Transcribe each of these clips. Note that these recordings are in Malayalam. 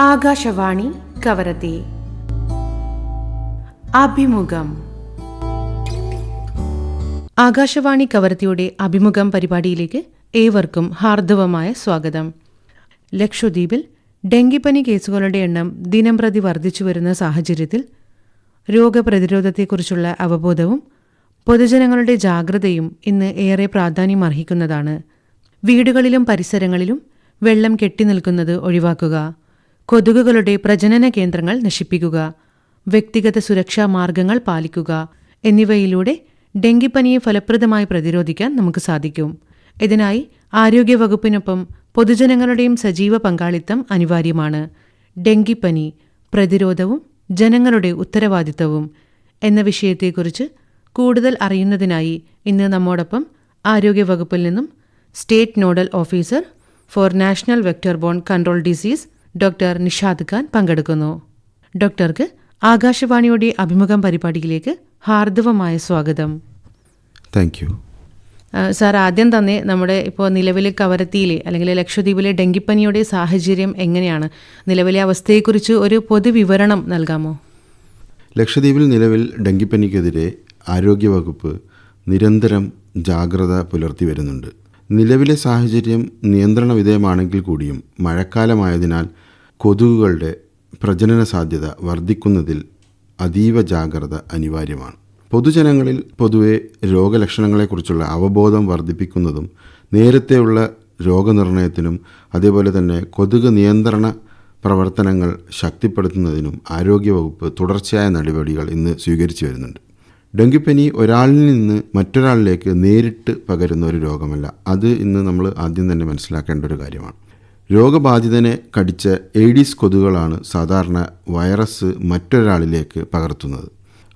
ആകാശവാണി കവരത്തി അഭിമുഖം. ആകാശവാണി കവരത്തിയുടെ അഭിമുഖം പരിപാടിയിലേക്ക് ഏവർക്കും ഹാർദവമായ സ്വാഗതം. ലക്ഷദ്വീപിൽ ഡെങ്കിപ്പനി കേസുകളുടെ എണ്ണം ദിനംപ്രതി വർദ്ധിച്ചുവരുന്ന സാഹചര്യത്തിൽ രോഗപ്രതിരോധത്തെക്കുറിച്ചുള്ള അവബോധവും പൊതുജനങ്ങളുടെ ജാഗ്രതയും ഇന്ന് ഏറെ പ്രാധാന്യമർഹിക്കുന്നതാണ്. വീടുകളിലും പരിസരങ്ങളിലും വെള്ളം കെട്ടിനിൽക്കുന്നത് ഒഴിവാക്കുക, കൊതുകുകളുടെ പ്രജനന കേന്ദ്രങ്ങൾ നശിപ്പിക്കുക, വ്യക്തിഗത സുരക്ഷാ മാർഗങ്ങൾ പാലിക്കുക എന്നിവയിലൂടെ ഡെങ്കിപ്പനിയെ ഫലപ്രദമായി പ്രതിരോധിക്കാൻ നമുക്ക് സാധിക്കും. ഇതിനായി ആരോഗ്യവകുപ്പിനൊപ്പം പൊതുജനങ്ങളുടെയും സജീവ പങ്കാളിത്തം അനിവാര്യമാണ്. ഡെങ്കിപ്പനി പ്രതിരോധവും ജനങ്ങളുടെ ഉത്തരവാദിത്തവും എന്ന വിഷയത്തെക്കുറിച്ച് കൂടുതൽ അറിയുന്നതിനായി ഇന്ന് നമ്മോടൊപ്പം ആരോഗ്യവകുപ്പിൽ നിന്നും state nodal officer four national vector borne control disease doctor Nishad Khan പങ്കെടുക്കുന്നു. ഡോക്ടർക്ക് ആകാശവാണിയുടെ അഭിമുഖം പരിപാടിയിലേക്ക് ഹാർദവമായ സ്വാഗതം. Thank you sir. ആദ്യം തന്നെ നമ്മുടെ ഇപ്പോൾ നിലവിലെ കവരത്തിയിലെ അല്ലെങ്കിൽ ലക്ഷദ്വീപിലെ ഡെങ്കിപ്പനിയുടെ സാഹചര്യം എങ്ങനെയാണ്? നിലവിലെ അവസ്ഥയെക്കുറിച്ച് ഒരു പൊതുവിവരണം നൽകാമോ? ലക്ഷദ്വീപിൽ നിലവിൽ ഡെങ്കിപ്പനിക്കെതിരെ ആരോഗ്യവകുപ്പ് നിരന്തരം ജാഗ്രത പുലർത്തി വരുന്നുണ്ട്. നിലവിലെ സാഹചര്യം നിയന്ത്രണ വിധേയമാണെങ്കിൽ കൂടിയും മഴക്കാലമായതിനാൽ കൊതുകുകളുടെ പ്രജനന സാധ്യത വർദ്ധിക്കുന്നതിൽ അതീവ ജാഗ്രത അനിവാര്യമാണ്. പൊതുജനങ്ങളിൽ പൊതുവെ രോഗലക്ഷണങ്ങളെക്കുറിച്ചുള്ള അവബോധം വർദ്ധിപ്പിക്കുന്നതും നേരത്തെയുള്ള രോഗനിർണയത്തിനും അതേപോലെ തന്നെ കൊതുക് നിയന്ത്രണ പ്രവർത്തനങ്ങൾ ശക്തിപ്പെടുത്തുന്നതിനും ആരോഗ്യവകുപ്പ് തുടർച്ചയായ നടപടികൾ ഇന്ന് സ്വീകരിച്ചു വരുന്നുണ്ട്. ഡെങ്കിപ്പനി ഒരാളിൽ നിന്ന് മറ്റൊരാളിലേക്ക് നേരിട്ട് പകരുന്ന ഒരു രോഗമല്ല. അത് ഇന്ന് നമ്മൾ ആദ്യം തന്നെ മനസ്സിലാക്കേണ്ട ഒരു കാര്യമാണ്. രോഗബാധിതനെ കടിച്ച ഏഡിസ് കൊതുകുകളാണ് സാധാരണ വൈറസ് മറ്റൊരാളിലേക്ക് പകർത്തുന്നത്.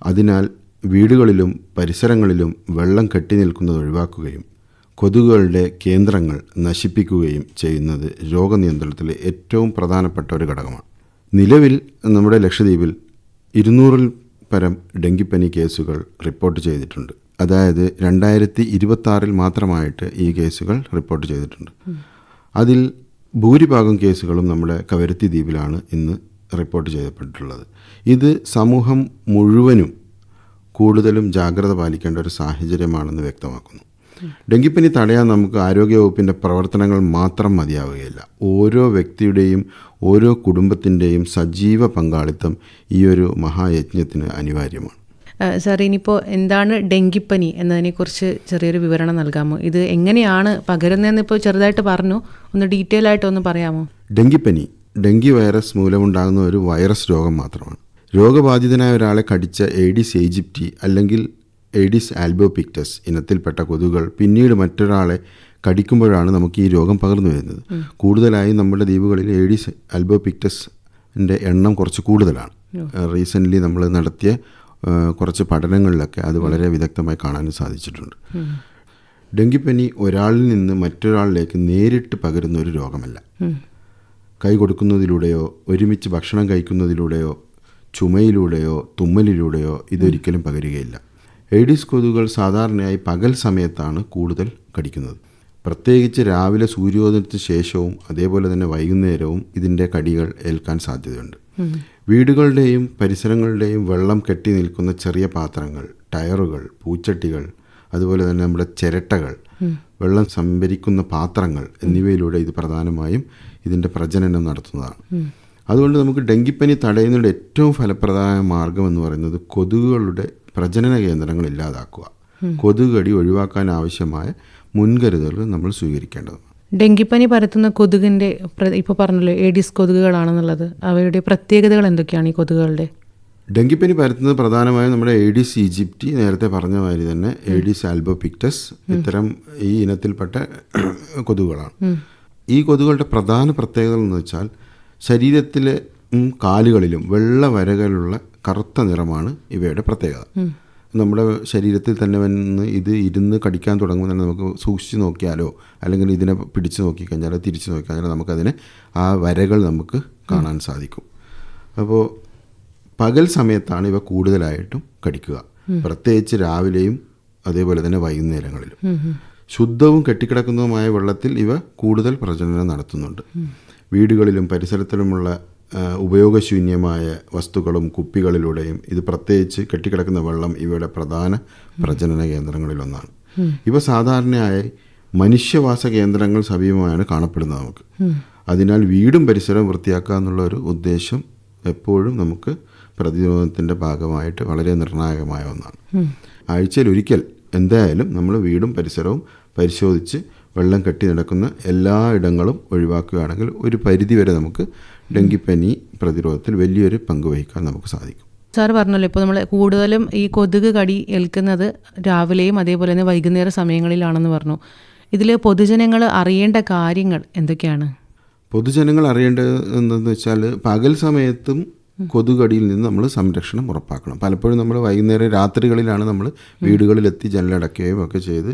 അതിനാൽ വീടുകളിലും പരിസരങ്ങളിലും വെള്ളം കെട്ടി നിൽക്കുന്നത് ഒഴിവാക്കുകയും കൊതുകുകളുടെ കേന്ദ്രങ്ങൾ നശിപ്പിക്കുകയും ചെയ്യുന്നത് രോഗനിയന്ത്രണത്തിലെ ഏറ്റവും പ്രധാനപ്പെട്ട ഒരു ഘടകമാണ്. നിലവിൽ നമ്മുടെ ലക്ഷദ്വീപിൽ 200-ൽ പരം ഡെങ്കിപ്പനി കേസുകൾ റിപ്പോർട്ട് ചെയ്തിട്ടുണ്ട്. അതായത് 2026 മാത്രമായിട്ട് ഈ കേസുകൾ റിപ്പോർട്ട് ചെയ്തിട്ടുണ്ട്. അതിൽ ഭൂരിഭാഗം കേസുകളും നമ്മുടെ കവരത്തി ദ്വീപിലാണ് ഇന്ന് റിപ്പോർട്ട് ചെയ്യപ്പെട്ടിട്ടുള്ളത്. ഇത് സമൂഹം മുഴുവനും കൂടുതലും ജാഗ്രത പാലിക്കേണ്ട ഒരു സാഹചര്യമാണെന്ന് വ്യക്തമാക്കുന്നു. ഡെങ്കിപ്പനി തടയാൻ നമുക്ക് ആരോഗ്യവകുപ്പിൻ്റെ പ്രവർത്തനങ്ങൾ മാത്രം മതിയാവുകയില്ല. ഓരോ വ്യക്തിയുടെയും ഓരോ കുടുംബത്തിൻ്റെയും സജീവ പങ്കാളിത്തം ഈ ഒരു മഹായജ്ഞത്തിന് അനിവാര്യമാണ്. സാർ, ഇനിയിപ്പോൾ എന്താണ് ഡെങ്കിപ്പനി എന്നതിനെക്കുറിച്ച് ചെറിയൊരു വിവരണം നൽകാമോ? ഇത് എങ്ങനെയാണ് പകരുന്നതെന്ന് ഇപ്പോൾ ചെറുതായിട്ട് പറഞ്ഞു, ഒന്ന് ഡീറ്റെയിൽ ആയിട്ട് ഒന്ന് പറയാമോ? ഡെങ്കിപ്പനി ഡെങ്കി വൈറസ് മൂലമുണ്ടാകുന്ന ഒരു വൈറസ് രോഗം മാത്രമാണ്. രോഗബാധിതനായ ഒരാളെ കടിച്ച ഏഡിസ് ഈജിപ്റ്റി അല്ലെങ്കിൽ ഏഡിസ് ആൽബോപിക്ടസ് ഇനത്തിൽപ്പെട്ട കൊതുകുകൾ പിന്നീട് മറ്റൊരാളെ കടിക്കുമ്പോഴാണ് നമുക്ക് ഈ രോഗം പകർന്നു വരുന്നത്. കൂടുതലായും നമ്മുടെ ദ്വീപുകളിൽ ഏഡിസ് ആൽബോപിക്ടസിൻ്റെ എണ്ണം കുറച്ച് കൂടുതലാണ്. റീസെൻ്റ്ലി നമ്മൾ നടത്തിയ കുറച്ച് പഠനങ്ങളിലൊക്കെ അത് വളരെ വിദഗ്ധമായി കാണാനും സാധിച്ചിട്ടുണ്ട്. ഡെങ്കിപ്പനി ഒരാളിൽ നിന്ന് മറ്റൊരാളിലേക്ക് നേരിട്ട് പകരുന്ന ഒരു രോഗമല്ല. കൈ കൊടുക്കുന്നതിലൂടെയോ ഒരുമിച്ച് ഭക്ഷണം കഴിക്കുന്നതിലൂടെയോ ചുമയിലൂടെയോ തുമ്മലിലൂടെയോ ഇതൊരിക്കലും പകരുകയില്ല. ഏഡിസ് കൊതുകുകൾ സാധാരണയായി പകൽ സമയത്താണ് കൂടുതൽ കടിക്കുന്നത്. പ്രത്യേകിച്ച് രാവിലെ സൂര്യോദയത്തിന് ശേഷവും അതേപോലെ തന്നെ വൈകുന്നേരവും ഇതിൻ്റെ കടികൾ ഏൽക്കാൻ സാധ്യതയുണ്ട്. വീടുകളുടെയും പരിസരങ്ങളുടെയും വെള്ളം കെട്ടി നിൽക്കുന്ന ചെറിയ പാത്രങ്ങൾ, ടയറുകൾ, പൂച്ചട്ടികൾ, അതുപോലെ തന്നെ നമ്മുടെ ചിരട്ടകൾ, വെള്ളം സംഭരിക്കുന്ന പാത്രങ്ങൾ എന്നിവയിലൂടെ ഇത് പ്രധാനമായും ഇതിൻ്റെ പ്രജനനം നടത്തുന്നതാണ്. അതുകൊണ്ട് നമുക്ക് ഡെങ്കിപ്പനി തടയുന്നതിൻ്റെ ഏറ്റവും ഫലപ്രദമായ മാർഗം എന്ന് പറയുന്നത് കൊതുകുകളുടെ പ്രജനന കേന്ദ്രങ്ങൾ ഇല്ലാതാക്കുക. കൊതുക് കടി ഒഴിവാക്കാൻ ആവശ്യമായ മുൻകരുതലുകൾ നമ്മൾ സ്വീകരിക്കേണ്ടതാണ്. ഡെങ്കിപ്പനി പരത്തുന്ന കൊതുകിൻ്റെ ഇപ്പോൾ പറഞ്ഞല്ലോ ഏഡിസ് കൊതുകുകളാണെന്നുള്ളത്, അവയുടെ പ്രത്യേകതകൾ എന്തൊക്കെയാണ് ഈ കൊതുകുകളുടെ? ഡെങ്കിപ്പനി പരത്തുന്നത് പ്രധാനമായും നമ്മുടെ ഏഡിസ് ഈജിപ്റ്റി, നേരത്തെ പറഞ്ഞ മാതിരി തന്നെ ഏഡിസ് ആൽബോപിക്ടസ്, ഇത്തരം ഈ ഇനത്തിൽപ്പെട്ട കൊതുകുകളാണ്. ഈ കൊതുകുകളുടെ പ്രധാന പ്രത്യേകതകൾ എന്ന് വെച്ചാൽ ശരീരത്തിലെ കാലുകളിലും വെള്ള വരകളുള്ള കറുത്ത നിറമാണ് ഇവയുടെ പ്രത്യേകത. നമ്മുടെ ശരീരത്തിൽ തന്നെ വന്ന് ഇത് ഇരുന്ന് കടിക്കാൻ തുടങ്ങുമ്പോൾ തന്നെ നമുക്ക് സൂക്ഷിച്ച് നോക്കിയാലോ അല്ലെങ്കിൽ ഇതിനെ പിടിച്ച് നോക്കിക്കഴിഞ്ഞാലോ തിരിച്ച് നോക്കിക്കഴിഞ്ഞാലോ നമുക്കതിനെ ആ വരകൾ നമുക്ക് കാണാൻ സാധിക്കും. അപ്പോൾ പകൽ സമയത്താണ് ഇവ കൂടുതലായിട്ടും കടിക്കുക, പ്രത്യേകിച്ച് രാവിലെയും അതേപോലെ തന്നെ വൈകുന്നേരങ്ങളിലും. ശുദ്ധവും കെട്ടിക്കിടക്കുന്നതുമായ വെള്ളത്തിൽ ഇവ കൂടുതൽ പ്രജനനം നടത്തുന്നുണ്ട്. വീടുകളിലും പരിസരത്തിലുമുള്ള ഉപയോഗശൂന്യമായ വസ്തുക്കളും കുപ്പികളിലൂടെയും, ഇത് പ്രത്യേകിച്ച് കെട്ടിക്കിടക്കുന്ന വെള്ളം ഇവയുടെ പ്രധാന പ്രജനന കേന്ദ്രങ്ങളിലൊന്നാണ്. ഇവ സാധാരണയായി മനുഷ്യവാസ കേന്ദ്രങ്ങൾ സമീപമായാണ് കാണപ്പെടുന്നത് നമുക്ക്. അതിനാൽ വീടും പരിസരവും വൃത്തിയാക്കുക എന്നുള്ള ഒരു ഉദ്ദേശം എപ്പോഴും നമുക്ക് പ്രതിരോധത്തിൻ്റെ ഭാഗമായിട്ട് വളരെ നിർണായകമായ ഒന്നാണ്. ആഴ്ചയിൽ ഒരിക്കൽ എന്തായാലും നമ്മൾ വീടും പരിസരവും പരിശോധിച്ച് വെള്ളം കെട്ടി നടക്കുന്ന എല്ലാ ഇടങ്ങളും ഒഴിവാക്കുകയാണെങ്കിൽ ഒരു പരിധിവരെ നമുക്ക് ഡെങ്കിപ്പനി പ്രതിരോധത്തിൽ വലിയൊരു പങ്ക് വഹിക്കാൻ നമുക്ക് സാധിക്കും. സാർ പറഞ്ഞല്ലോ, ഇപ്പോൾ നമ്മൾ കൂടുതലും ഈ കൊതുക് കടി ഏൽക്കുന്നത് രാവിലെയും അതേപോലെ തന്നെ വൈകുന്നേര സമയങ്ങളിലാണെന്ന് പറഞ്ഞു. ഇതിൽ പൊതുജനങ്ങൾ അറിയേണ്ട കാര്യങ്ങൾ എന്തൊക്കെയാണ്? പൊതുജനങ്ങൾ അറിയേണ്ടത് എന്തെന്ന് വെച്ചാൽ, പകൽ സമയത്തും കൊതുകടിയിൽ നിന്ന് നമ്മൾ സംരക്ഷണം ഉറപ്പാക്കണം. പലപ്പോഴും നമ്മൾ വൈകുന്നേരം രാത്രികളിലാണ് നമ്മൾ വീടുകളിലെത്തി ജനലടയ്ക്കുകയും ഒക്കെ ചെയ്ത്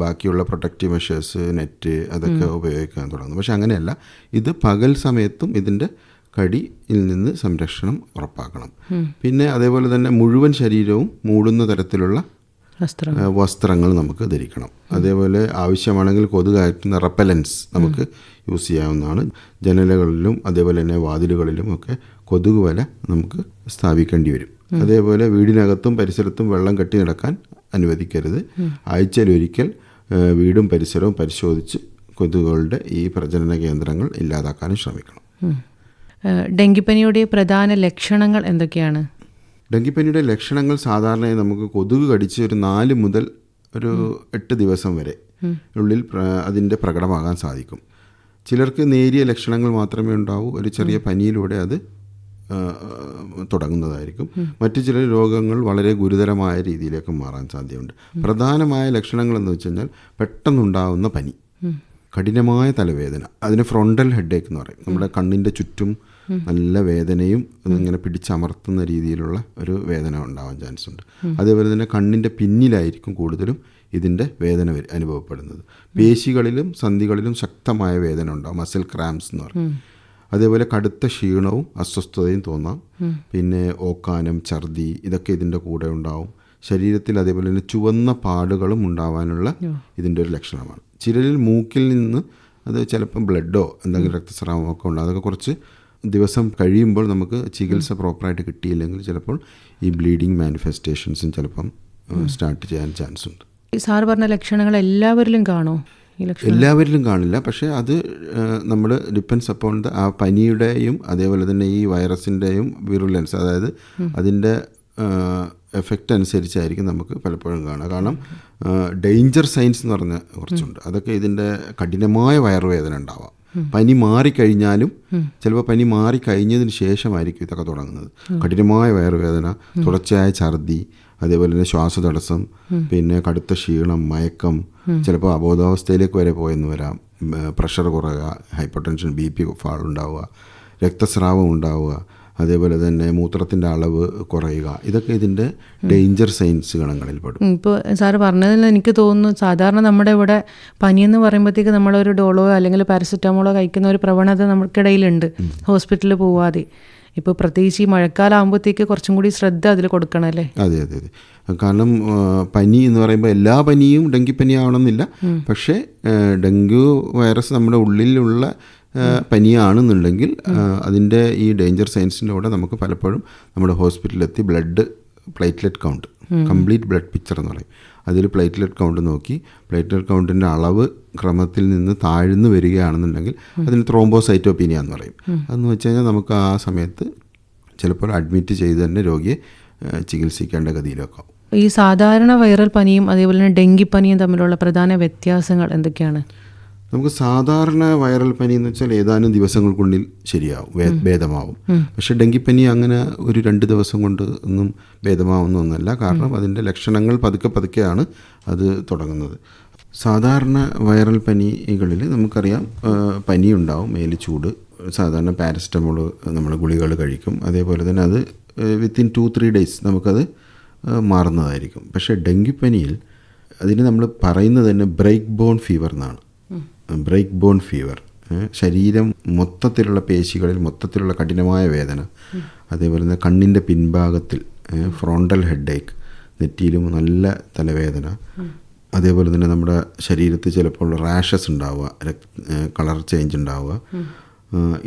ബാക്കിയുള്ള പ്രൊട്ടക്റ്റീവ് മെഷേഴ്സ്, നെറ്റ് അതൊക്കെ ഉപയോഗിക്കാൻ തുടങ്ങുന്നത്. പക്ഷെ അങ്ങനെയല്ല, ഇത് പകൽ സമയത്തും ഇതിൻ്റെ കടിയിൽ നിന്ന് സംരക്ഷണം ഉറപ്പാക്കണം. പിന്നെ അതേപോലെ തന്നെ മുഴുവൻ ശരീരവും മൂടുന്ന തരത്തിലുള്ള വസ്ത്രങ്ങൾ നമുക്ക് ധരിക്കണം. അതേപോലെ ആവശ്യമാണെങ്കിൽ കൊതുക് അകറ്റുന്ന റെപ്പലൻസ് നമുക്ക് യൂസ് ചെയ്യാവുന്നതാണ്. ജനലകളിലും അതേപോലെ തന്നെ വാതിലുകളിലും ഒക്കെ കൊതുക് വല നമുക്ക് സ്ഥാപിക്കേണ്ടി വരും. അതേപോലെ വീടിനകത്തും പരിസരത്തും വെള്ളം കെട്ടി നടക്കാൻ അനുവദിക്കരുത്. ആഴ്ചയിൽ ഒരിക്കൽ വീടും പരിസരവും പരിശോധിച്ച് കൊതുകുകളുടെ ഈ പ്രജനന കേന്ദ്രങ്ങൾ ഇല്ലാതാക്കാനും ശ്രമിക്കണം. ഡെങ്കിപ്പനിയുടെ പ്രധാന ലക്ഷണങ്ങൾ എന്തൊക്കെയാണ്? ഡെങ്കിപ്പനിയുടെ ലക്ഷണങ്ങൾ സാധാരണയായി നമുക്ക് കൊതുക് കടിച്ച് ഒരു 4 മുതൽ ഒരു 8 ദിവസം വരെ ഉള്ളിൽ അതിൻ്റെ പ്രകടമാകാൻ സാധിക്കും. ചിലർക്ക് നേരിയ ലക്ഷണങ്ങൾ മാത്രമേ ഉണ്ടാവൂ. ഒരു ചെറിയ പനിയിലൂടെ അത് തുടങ്ങുന്നതായിരിക്കും. മറ്റു ചില രോഗങ്ങൾ വളരെ ഗുരുതരമായ രീതിയിലേക്ക് മാറാൻ സാധ്യതയുണ്ട്. പ്രധാനമായ ലക്ഷണങ്ങൾ എന്ന് വെച്ച് കഴിഞ്ഞാൽ, പെട്ടെന്നുണ്ടാകുന്ന പനി, കഠിനമായ തലവേദന, അതിന് ഫ്രോണ്ടൽ ഹെഡേക്ക് എന്ന് പറയും. നമ്മുടെ കണ്ണിൻ്റെ ചുറ്റും നല്ല വേദനയും അതിങ്ങനെ പിടിച്ചമർത്തുന്ന രീതിയിലുള്ള ഒരു വേദന ഉണ്ടാവാൻ ചാൻസ് ഉണ്ട്. അതേപോലെ തന്നെ കണ്ണിൻ്റെ പിന്നിലായിരിക്കും കൂടുതലും ഇതിൻ്റെ വേദന അനുഭവപ്പെടുന്നത്. പേശികളിലും സന്ധികളിലും ശക്തമായ വേദന ഉണ്ടാവും, മസിൽ ക്രാംസ് എന്ന് പറയും. അതേപോലെ കടുത്ത ക്ഷീണവും അസ്വസ്ഥതയും തോന്നാം. പിന്നെ ഓക്കാനം, ഛർദി ഇതൊക്കെ ഇതിൻ്റെ കൂടെ ഉണ്ടാവും. ശരീരത്തിൽ അതേപോലെ തന്നെ ചുവന്ന പാടുകളും ഉണ്ടാവാനുള്ള ഇതിൻ്റെ ഒരു ലക്ഷണമാണ്. ചിലരിൽ മൂക്കിൽ നിന്ന് അത് ചിലപ്പം ബ്ലഡോ എന്തെങ്കിലും രക്തസ്രാവമോ ഒക്കെ ഉണ്ടാകും. അതൊക്കെ കുറച്ച് ദിവസം കഴിയുമ്പോൾ നമുക്ക് ചികിത്സ പ്രോപ്പറായിട്ട് കിട്ടിയില്ലെങ്കിൽ ചിലപ്പോൾ ഈ ബ്ലീഡിങ് മാനിഫെസ്റ്റേഷൻസും ചിലപ്പം സ്റ്റാർട്ട് ചെയ്യാൻ ചാൻസ് ഉണ്ട്. ഈ സാർ പറഞ്ഞ ലക്ഷണങ്ങൾ എല്ലാവരിലും കാണോ? എല്ലാവരിലും കാണില്ല. പക്ഷേ അത് നമ്മൾ ഡിപ്പെൻസ് അപ്പോൺ ആ പനിയുടെയും അതേപോലെ തന്നെ ഈ വൈറസിൻ്റെയും വിറുലൻസ്, അതായത് അതിൻ്റെ എഫക്റ്റ് അനുസരിച്ചായിരിക്കും നമുക്ക് പലപ്പോഴും കാണുക. കാരണം ഡേഞ്ചർ സൈൻസ് എന്ന് പറഞ്ഞ കുറച്ചുണ്ട്. അതൊക്കെ ഇതിൻ്റെ കഠിനമായ വയറുവേദന ഉണ്ടാവാം. പനി മാറിക്കഴിഞ്ഞാലും ചിലപ്പോൾ പനി മാറിക്കഴിഞ്ഞതിന് ശേഷമായിരിക്കും ഇതൊക്കെ തുടങ്ങുന്നത്. കഠിനമായ വയറുവേദന, തുടർച്ചയായ ഛർദി, അതേപോലെ തന്നെ ശ്വാസതടസ്സം, പിന്നെ കടുത്ത ക്ഷീണം, മയക്കം, ചിലപ്പോൾ അബോധാവസ്ഥയിലേക്ക് വരെ പോയെന്ന് വരാം. പ്രഷർ കുറയുക, ഹൈപ്പർ ടെൻഷൻ, BP ഫാൾ ഉണ്ടാവുക, രക്തസ്രാവം ഉണ്ടാവുക, അതേപോലെ തന്നെ മൂത്രത്തിൻ്റെ അളവ് കുറയുക, ഇതൊക്കെ ഇതിൻ്റെ ഡേഞ്ചർ സൈൻസ് ഗണങ്ങളിൽ പെടും. ഇപ്പോൾ സാറ് പറഞ്ഞതിൽ എനിക്ക് തോന്നുന്നു, സാധാരണ നമ്മുടെ ഇവിടെ പനിയെന്ന് പറയുമ്പോഴത്തേക്ക് നമ്മളൊരു ഡോളോ അല്ലെങ്കിൽ പാരസെറ്റാമോളോ കഴിക്കുന്ന ഒരു പ്രവണത നമുക്കിടയിലുണ്ട്, ഹോസ്പിറ്റലിൽ പോവാതെ. ഇപ്പോൾ പ്രത്യേകിച്ച് ഈ മഴക്കാലം ആകുമ്പോഴത്തേക്ക് കുറച്ചും കൂടി ശ്രദ്ധ അതിൽ കൊടുക്കണമല്ലേ? അതെ അതെ അതെ. കാരണം പനി എന്ന് പറയുമ്പോൾ എല്ലാ പനിയും ഡെങ്കിപ്പനി ആവണമെന്നില്ല. പക്ഷേ ഡെങ്കു വൈറസ് നമ്മുടെ ഉള്ളിലുള്ള പനിയാണെന്നുണ്ടെങ്കിൽ അതിൻ്റെ ഈ ഡേഞ്ചർ സയൻസിൻ്റെ കൂടെ നമുക്ക് പലപ്പോഴും നമ്മുടെ ഹോസ്പിറ്റലിലെത്തി blood platelet count, complete blood picture എന്ന് പറയും, അതിൽ പ്ലേറ്റ്ലെറ്റ് കൗണ്ട് നോക്കി പ്ലേറ്റ്ലെറ്റ് കൗണ്ടിൻ്റെ അളവ് ക്രമത്തിൽ നിന്ന് താഴ്ന്നു വരികയാണെന്നുണ്ടെങ്കിൽ അതിന് ത്രോംബോസൈറ്റോപീനിയ എന്ന് പറയും. അതെന്ന് വെച്ച് കഴിഞ്ഞാൽ നമുക്ക് ആ സമയത്ത് ചിലപ്പോൾ അഡ്മിറ്റ് ചെയ്ത് തന്നെ രോഗിയെ ചികിത്സിക്കേണ്ട ഗതിയിലൊക്കെ ആവും. ഈ സാധാരണ വൈറൽ പനിയും അതേപോലെ തന്നെ ഡെങ്കിപ്പനിയും തമ്മിലുള്ള പ്രധാന വ്യത്യാസങ്ങൾ എന്തൊക്കെയാണ്? നമുക്ക് സാധാരണ വൈറൽ പനി എന്ന് വെച്ചാൽ ഏതാനും ദിവസങ്ങൾക്കുള്ളിൽ ശരിയാവും, ഭേദമാവും. പക്ഷേ ഡെങ്കിപ്പനി അങ്ങനെ ഒരു 2 ദിവസം കൊണ്ട് ഒന്നും ഭേദമാവുന്ന ഒന്നല്ല. കാരണം അതിൻ്റെ ലക്ഷണങ്ങൾ പതുക്കെ പതുക്കെയാണ് അത് തുടങ്ങുന്നത്. സാധാരണ വൈറൽ പനികളിൽ നമുക്കറിയാം, പനി ഉണ്ടാവും, മേല് ചൂട്, സാധാരണ പാരസെറ്റമോൾ നമ്മൾ ഗുളികൾ കഴിക്കും. അതേപോലെ തന്നെ അത് വിത്തിൻ 2-3 ഡേയ്സ് നമുക്കത് മാറുന്നതായിരിക്കും. പക്ഷേ ഡെങ്കിപ്പനിയിൽ അതിന് നമ്മൾ പറയുന്നത് തന്നെ ബ്രേക്ക് ബോൺ ഫീവർ എന്നാണ്. ബ്രേക്ക് ബോൺ ഫീവർ, ശരീരം മൊത്തത്തിലുള്ള പേശികളിൽ മൊത്തത്തിലുള്ള കഠിനമായ വേദന, അതേപോലെ തന്നെ കണ്ണിൻ്റെ പിൻഭാഗത്തിൽ ഫ്രോണ്ടൽ ഹെഡേക്ക്, നെറ്റിയിലും നല്ല തലവേദന, അതേപോലെ തന്നെ നമ്മുടെ ശരീരത്തിൽ ചിലപ്പോൾ റാഷസ് ഉണ്ടാവുക, കളർ ചേഞ്ച് ഉണ്ടാവുക.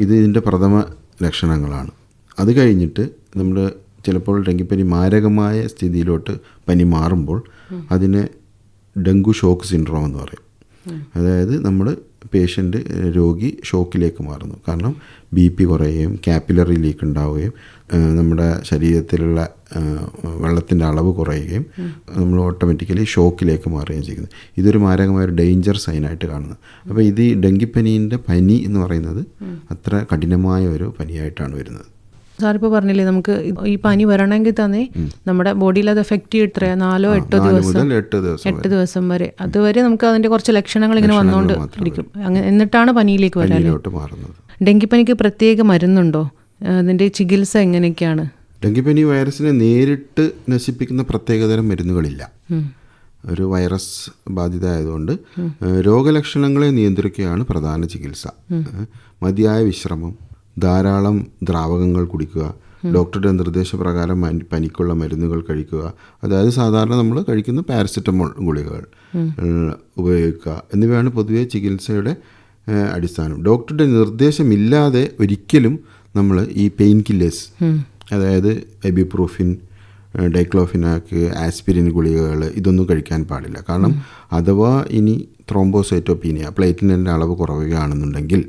ഇതിൻ്റെ പ്രഥമ ലക്ഷണങ്ങളാണ്. അത് കഴിഞ്ഞിട്ട് നമ്മൾ ചിലപ്പോൾ ഡെങ്കിപ്പനി മാരകമായ സ്ഥിതിയിലോട്ട് പനി മാറുമ്പോൾ അതിനെ ഡെങ്കു ഷോക്ക് സിൻഡ്രോം എന്ന് പറയും. അതായത് നമ്മൾ പേഷ്യൻ്റ് രോഗി ഷോക്കിലേക്ക് മാറുന്നു. കാരണം BP കുറയുകയും കാപ്പിലറി ലീക്ക് ഉണ്ടാവുകയും നമ്മുടെ ശരീരത്തിലുള്ള വെള്ളത്തിൻ്റെ അളവ് കുറയുകയും നമ്മൾ ഓട്ടോമാറ്റിക്കലി ഷോക്കിലേക്ക് മാറുകയും ചെയ്യുന്നത്. ഇതൊരു മാരകമായ ഒരു ഡേഞ്ചർ സൈനായിട്ട് കാണുന്നത്. അപ്പോൾ ഇത് ഈ ഡെങ്കിപ്പനീൻ്റെ പനി എന്ന് പറയുന്നത് അത്ര കഠിനമായ ഒരു പനിയായിട്ടാണ് വരുന്നത്. സാറിപ്പോൾ പറഞ്ഞില്ലേ നമുക്ക് ഈ പനി വരണമെങ്കിൽ തന്നെ നമ്മുടെ ബോഡിയിൽ അത് എഫക്റ്റ് ചെയ്യത്രയാ 4-8 ദിവസം വരെ. അതുവരെ നമുക്ക് അതിൻ്റെ കുറച്ച് ലക്ഷണങ്ങൾ ഇങ്ങനെ വന്നുകൊണ്ട് ഇരിക്കും. അങ്ങനെ എന്നിട്ടാണ് പനിയിലേക്ക് വരാനായിട്ട് മാറുന്നത്. ഡെങ്കിപ്പനിക്ക് പ്രത്യേക മരുന്നുണ്ടോ? അതിൻ്റെ ചികിത്സ എങ്ങനെയൊക്കെയാണ്? ഡെങ്കിപ്പനി വൈറസിനെ നേരിട്ട് നശിപ്പിക്കുന്ന പ്രത്യേകതരം മരുന്നുകളില്ല. ഒരു വൈറസ് ബാധിത ആയതുകൊണ്ട് രോഗലക്ഷണങ്ങളെ നിയന്ത്രിക്കുകയാണ് പ്രധാന ചികിത്സ. മതിയായ വിശ്രമം, ധാരാളം ദ്രാവകങ്ങൾ കുടിക്കുക, ഡോക്ടറുടെ നിർദ്ദേശപ്രകാരം പനിക്കുള്ള മരുന്നുകൾ കഴിക്കുക, അതായത് സാധാരണ നമ്മൾ കഴിക്കുന്ന പാരസെറ്റമോൾ ഗുളികകൾ ഉപയോഗിക്കുക എന്നിവയാണ് പൊതുവെ ചികിത്സയുടെ അടിസ്ഥാനം. ഡോക്ടറുടെ നിർദ്ദേശമില്ലാതെ ഒരിക്കലും നമ്മൾ ഈ പെയിൻ കില്ലേഴ്സ്, അതായത് എബിപ്രൂഫിൻ, ഡൈക്ലോഫിനാക്ക്, ആസ്പിരിൻ ഗുളികകൾ ഇതൊന്നും കഴിക്കാൻ പാടില്ല. കാരണം അഥവാ ഇനി ത്രോംബോസൈറ്റോപീനിയ, പ്ലേറ്റ്ലെറ്റിൻ്റെ അളവ് കുറയുകയാണെന്നുണ്ടെങ്കിൽ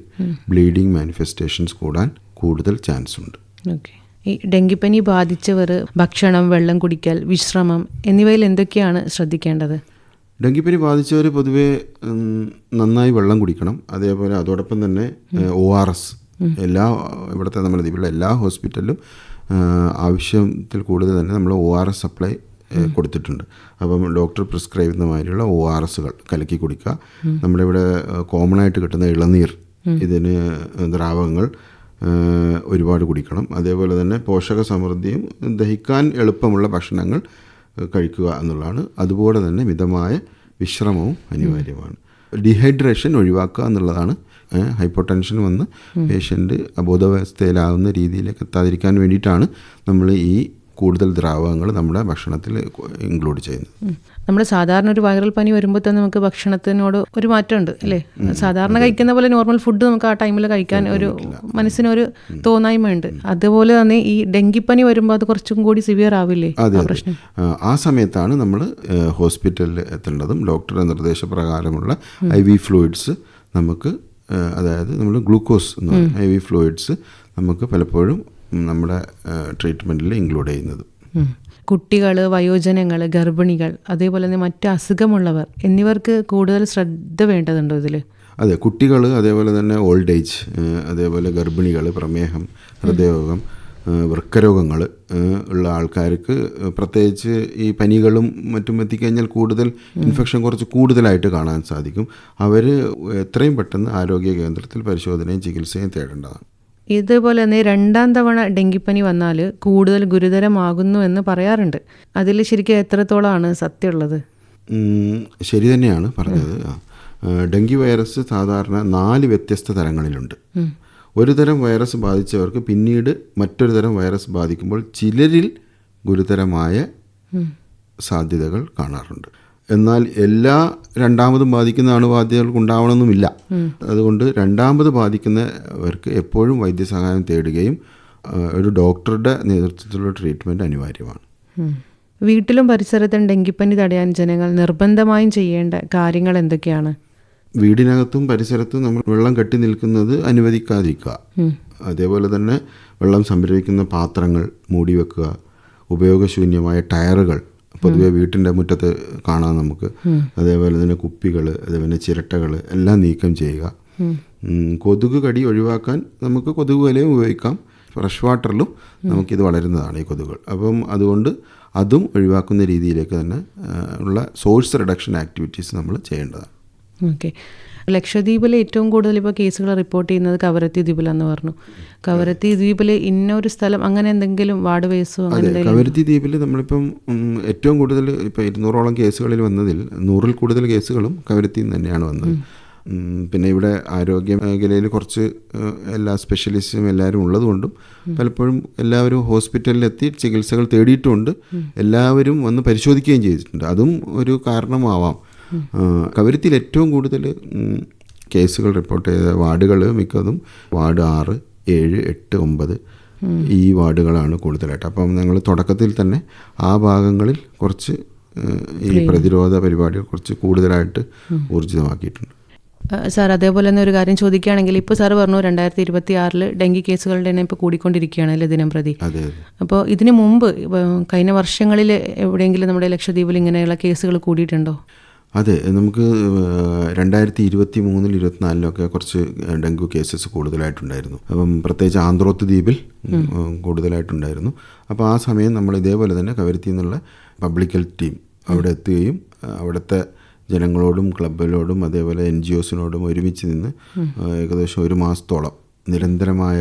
ബ്ലീഡിങ് മാനിഫെസ്റ്റേഷൻസ് കൂടാൻ കൂടുതൽ ചാൻസ് ഉണ്ട്. ഓക്കെ. ഈ ഡെങ്കിപ്പനി ബാധിച്ചവർ ഭക്ഷണം, വെള്ളം കുടിക്കൽ, വിശ്രമം എന്നിവയിൽ എന്തൊക്കെയാണ് ശ്രദ്ധിക്കേണ്ടത്? ഡെങ്കിപ്പനി ബാധിച്ചവർ പൊതുവെ നന്നായി വെള്ളം കുടിക്കണം. അതേപോലെ അതോടൊപ്പം തന്നെ ORS ഇവിടുത്തെ നമ്മുടെ ദ്വീപിലുള്ള എല്ലാ ഹോസ്പിറ്റലിലും ആവശ്യത്തിൽ കൂടുതൽ തന്നെ നമ്മൾ ORS സപ്ലൈ കൊടുത്തിട്ടുണ്ട്. അപ്പം ഡോക്ടർ പ്രിസ്ക്രൈബ് ചെയ്യുന്ന മാതിരിയുള്ള ORSകൾ കലക്കി കുടിക്കുക. നമ്മുടെ ഇവിടെ കോമൺ ആയിട്ട് കിട്ടുന്ന ഇളനീർ, ഇതിന് ദ്രാവകങ്ങൾ ഒരുപാട് കുടിക്കണം. അതേപോലെ തന്നെ പോഷക സമൃദ്ധിയും ദഹിക്കാൻ എളുപ്പമുള്ള ഭക്ഷണങ്ങൾ കഴിക്കുക എന്നുള്ളതാണ്. അതുപോലെ തന്നെ മിതമായ വിശ്രമവും അനിവാര്യമാണ്. ഡീഹൈഡ്രേഷൻ ഒഴിവാക്കുക എന്നുള്ളതാണ്. ഹൈപ്പോടെൻഷൻ വന്ന് പേഷ്യൻ്റ് അബോധാവസ്ഥയിലാവുന്ന രീതിയിലേക്ക് എത്താതിരിക്കാൻ വേണ്ടിയിട്ടാണ് നമ്മൾ ഈ കൂടുതൽ ദ്രാവകങ്ങൾ നമ്മുടെ ഭക്ഷണത്തിൽ ഇൻക്ലൂഡ് ചെയ്യുന്നത്. നമ്മൾ സാധാരണ ഒരു വൈറൽ പനി വരുമ്പോൾ തന്നെ നമുക്ക് ഭക്ഷണത്തിനോട് ഒരു മാറ്റമുണ്ട് അല്ലേ? സാധാരണ കഴിക്കുന്ന പോലെ നോർമൽ ഫുഡ് നമുക്ക് ആ ടൈമിൽ കഴിക്കാൻ ഒരു മനസ്സിനൊരു തോന്നായ്മയുണ്ട്. അതുപോലെ തന്നെ ഈ ഡെങ്കിപ്പനി വരുമ്പോൾ അത് കുറച്ചും കൂടി സിവിയർ ആവില്ലേ പ്രശ്നം? ആ സമയത്താണ് നമ്മൾ ഹോസ്പിറ്റലിൽ എത്തേണ്ടതും ഡോക്ടറുടെ നിർദ്ദേശപ്രകാരമുള്ള IV ഫ്ലൂയിഡ്സ് നമുക്ക്, അതായത് നമ്മൾ ഗ്ലൂക്കോസ് എന്ന് പറയും, IV ഫ്ലൂയിഡ്സ് നമുക്ക് പലപ്പോഴും നമ്മുടെ ട്രീറ്റ്മെൻറ്റിൽ ഇൻക്ലൂഡ് ചെയ്യുന്നത്. കുട്ടികൾ, വയോജനങ്ങൾ, ഗർഭിണികൾ, അതേപോലെ തന്നെ മറ്റ് അസുഖമുള്ളവർ എന്നിവർക്ക് കൂടുതൽ ശ്രദ്ധ വേണ്ടതുണ്ടോ ഇതിൽ? അതെ, കുട്ടികൾ, അതേപോലെ തന്നെ ഓൾഡ് ഏജ്, അതേപോലെ ഗർഭിണികൾ, പ്രമേഹം, ഹൃദയരോഗം, വൃക്കരോഗങ്ങൾ ഉള്ള ആൾക്കാർക്ക് പ്രത്യേകിച്ച് ഈ പനികളും മറ്റും എത്തിക്കഴിഞ്ഞാൽ കൂടുതൽ ഇൻഫെക്ഷൻ കുറച്ച് കൂടുതലായിട്ട് കാണാൻ സാധിക്കും. അവർ എത്രയും പെട്ടെന്ന് ആരോഗ്യ കേന്ദ്രത്തിൽ പരിശോധനയും ചികിത്സയും തേടേണ്ടതാണ്. ഇതുപോലെ തന്നെ 2ാം തവണ ഡെങ്കിപ്പനി വന്നാൽ കൂടുതൽ ഗുരുതരമാകുന്നു എന്ന് പറയാറുണ്ട്. അതിൽ ശരിക്കും എത്രത്തോളമാണ് സത്യമുള്ളത്? ശരി തന്നെയാണ് പറഞ്ഞത്. ഡെങ്കി വൈറസ് സാധാരണ 4 വ്യത്യസ്ത തരങ്ങളിലുണ്ട്. ഒരു തരം വൈറസ് ബാധിച്ചവർക്ക് പിന്നീട് മറ്റൊരു തരം വൈറസ് ബാധിക്കുമ്പോൾ ചിലരിൽ ഗുരുതരമായ സാധ്യതകൾ കാണാറുണ്ട്. എന്നാൽ എല്ലാ രണ്ടാമതും ബാധിക്കുന്ന അണുബാധകൾക്ക് ഉണ്ടാവണമെന്നുമില്ല. അതുകൊണ്ട് രണ്ടാമത് ബാധിക്കുന്നവർക്ക് എപ്പോഴും വൈദ്യസഹായം തേടുകയും ഒരു ഡോക്ടറുടെ നേതൃത്വത്തിലുള്ള ട്രീറ്റ്മെൻറ്റ് അനിവാര്യമാണ്. വീട്ടിലും പരിസരത്തും ഡെങ്കിപ്പനി തടയാൻ ജനങ്ങൾ നിർബന്ധമായും ചെയ്യേണ്ട കാര്യങ്ങൾ എന്തൊക്കെയാണ്? വീടിനകത്തും പരിസരത്തും നമ്മൾ വെള്ളം കെട്ടി നിൽക്കുന്നത് അനുവദിക്കാതിരിക്കുക. അതേപോലെ തന്നെ വെള്ളം സംഭരിക്കുന്ന പാത്രങ്ങൾ മൂടി വെക്കുക. ഉപയോഗശൂന്യമായ ടയറുകൾ പൊതുവെ വീട്ടിൻ്റെ മുറ്റത്ത് കാണാം നമുക്ക്. അതേപോലെ തന്നെ കുപ്പികൾ, അതേപോലെ ചിരട്ടകൾ എല്ലാം നീക്കം ചെയ്യുക. കൊതുക് കടി ഒഴിവാക്കാൻ നമുക്ക് കൊതുക് വലയും ഉപയോഗിക്കാം. ഫ്രഷ് വാട്ടറിലും നമുക്കിത് വളരുന്നതാണ് ഈ കൊതുകുകൾ. അപ്പം അതുകൊണ്ട് അതും ഒഴിവാക്കുന്ന രീതിയിലേക്ക് തന്നെ ഉള്ള സോഴ്സ് റിഡക്ഷൻ ആക്ടിവിറ്റീസ് നമ്മൾ ചെയ്യേണ്ടതാണ്. ഓക്കെ. ലക്ഷദ്വീപിൽ ഏറ്റവും കൂടുതൽ ഇപ്പോൾ കേസുകൾ റിപ്പോർട്ട് ചെയ്യുന്നത് കവരത്തി ദ്വീപിലെന്ന് പറഞ്ഞു. കവരത്തി ദ്വീപിൽ ഇന്നൊരു സ്ഥലം അങ്ങനെ എന്തെങ്കിലും വാർഡ് വേസോ? അതെ, കവരത്തി ദ്വീപിൽ നമ്മളിപ്പം ഏറ്റവും കൂടുതൽ ഇപ്പോൾ 200ഓളം കേസുകളിൽ വന്നതിൽ 100-ൽ കൂടുതൽ കേസുകളും കവരത്തിയിൽ നിന്ന് തന്നെയാണ് വന്നത്. പിന്നെ ഇവിടെ ആരോഗ്യ മേഖലയിൽ കുറച്ച് എല്ലാ സ്പെഷ്യലിസ്റ്റും എല്ലാവരും ഉള്ളതുകൊണ്ടും പലപ്പോഴും എല്ലാവരും ഹോസ്പിറ്റലിലെത്തി ചികിത്സകൾ തേടിയിട്ടുമുണ്ട്. എല്ലാവരും വന്ന് പരിശോധിക്കുകയും ചെയ്തിട്ടുണ്ട്. അതും ഒരു കാരണമാവാം. കവരത്തിയിൽ ഏറ്റവും കൂടുതൽ കേസുകൾ റിപ്പോർട്ട് ചെയ്ത വാർഡുകൾ മിക്കതും വാർഡ് 6, 7, 8, 9 ഈ വാർഡുകളാണ് കൂടുതലായിട്ട്. അപ്പം ഞങ്ങൾ തുടക്കത്തിൽ തന്നെ ആ ഭാഗങ്ങളിൽ കുറച്ച് ഈ പ്രതിരോധ പരിപാടികൾ കുറച്ച് കൂടുതലായിട്ട് ഊർജിതമാക്കിയിട്ടുണ്ട്. സാർ, അതേപോലെ തന്നെ ഒരു കാര്യം ചോദിക്കുകയാണെങ്കിൽ, ഇപ്പോൾ സാർ പറഞ്ഞു 2026 ഡെങ്കി കേസുകളുടെ എണ്ണം ഇപ്പോൾ കൂടിക്കൊണ്ടിരിക്കുകയാണ് അല്ലേ ദിനം പ്രതി. അതെ. അപ്പോൾ ഇതിനു മുമ്പ് കഴിഞ്ഞ വർഷങ്ങളിൽ എവിടെയെങ്കിലും നമ്മുടെ ലക്ഷദ്വീപിൽ ഇങ്ങനെയുള്ള കേസുകൾ കൂടിയിട്ടുണ്ടോ? അതെ, നമുക്ക് 2023, 2024 കുറച്ച് ഡെങ്കു കേസസ് കൂടുതലായിട്ടുണ്ടായിരുന്നു. അപ്പം പ്രത്യേകിച്ച് ആന്ത്രോത്ത് ദ്വീപിൽ കൂടുതലായിട്ടുണ്ടായിരുന്നു. അപ്പോൾ ആ സമയം നമ്മൾ ഇതേപോലെ തന്നെ കവരത്തിയിൽ നിന്നുള്ള പബ്ലിക് ഹെൽത്ത് ടീം അവിടെ എത്തുകയും അവിടുത്തെ ജനങ്ങളോടും ക്ലബിലോടും അതേപോലെ NGOസിനോടും ഒരുമിച്ച് നിന്ന് ഏകദേശം 1 മാസത്തോളം നിരന്തരമായ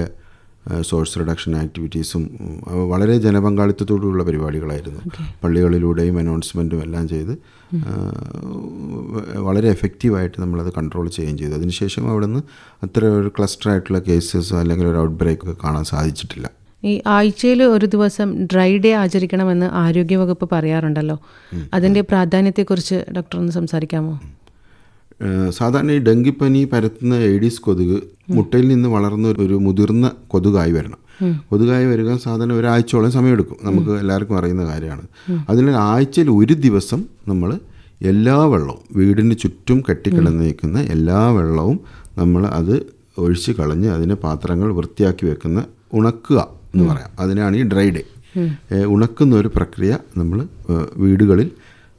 സോഴ്സ് റിഡക്ഷൻ ആക്ടിവിറ്റീസും വളരെ ജനപങ്കാളിത്തത്തോടുള്ള പരിപാടികളായിരുന്നു. പള്ളികളിലൂടെയും അനൗൺസ്മെൻറ്റും എല്ലാം ചെയ്ത് വളരെ എഫക്റ്റീവായിട്ട് നമ്മളത് കൺട്രോൾ ചെയ്യുകയും ചെയ്തു. അതിനുശേഷം അവിടെ നിന്ന് അത്ര ഒരു ക്ലസ്റ്ററായിട്ടുള്ള കേസസ് അല്ലെങ്കിൽ ഒരു ഔട്ട് ബ്രേക്ക് കാണാൻ സാധിച്ചിട്ടില്ല. ഈ ആഴ്ചയിൽ ഒരു ദിവസം ഡ്രൈ ഡേ ആചരിക്കണമെന്ന് ആരോഗ്യവകുപ്പ് പറയാറുണ്ടല്ലോ, അതിൻ്റെ പ്രാധാന്യത്തെക്കുറിച്ച് ഡോക്ടർ ഒന്ന് സംസാരിക്കാമോ? സാധാരണ ഈ ഡെങ്കിപ്പനി പരത്തുന്ന ഏഡീസ് കൊതുക് മുട്ടയിൽ നിന്ന് വളർന്ന ഒരു മുതിർന്ന കൊതുകായി വരണം. കൊതുകായി വരിക സാധാരണ ഒരാഴ്ചയോളം സമയമെടുക്കും, നമുക്ക് എല്ലാവർക്കും അറിയുന്ന കാര്യമാണ്. അതിൽ ആഴ്ചയിൽ ഒരു ദിവസം നമ്മൾ എല്ലാ വെള്ളവും, വീടിന് ചുറ്റും കെട്ടിക്കിടന്ന് നിൽക്കുന്ന എല്ലാ വെള്ളവും നമ്മൾ അത് ഒഴിച്ച് കളഞ്ഞ് അതിനെ പാത്രങ്ങൾ വൃത്തിയാക്കി വെക്കുന്ന ഉണക്കുക എന്ന് പറയാം. അതിനാണ് ഈ ഡ്രൈ ഡേ. ഉണക്കുന്ന ഒരു പ്രക്രിയ നമ്മൾ വീടുകളിൽ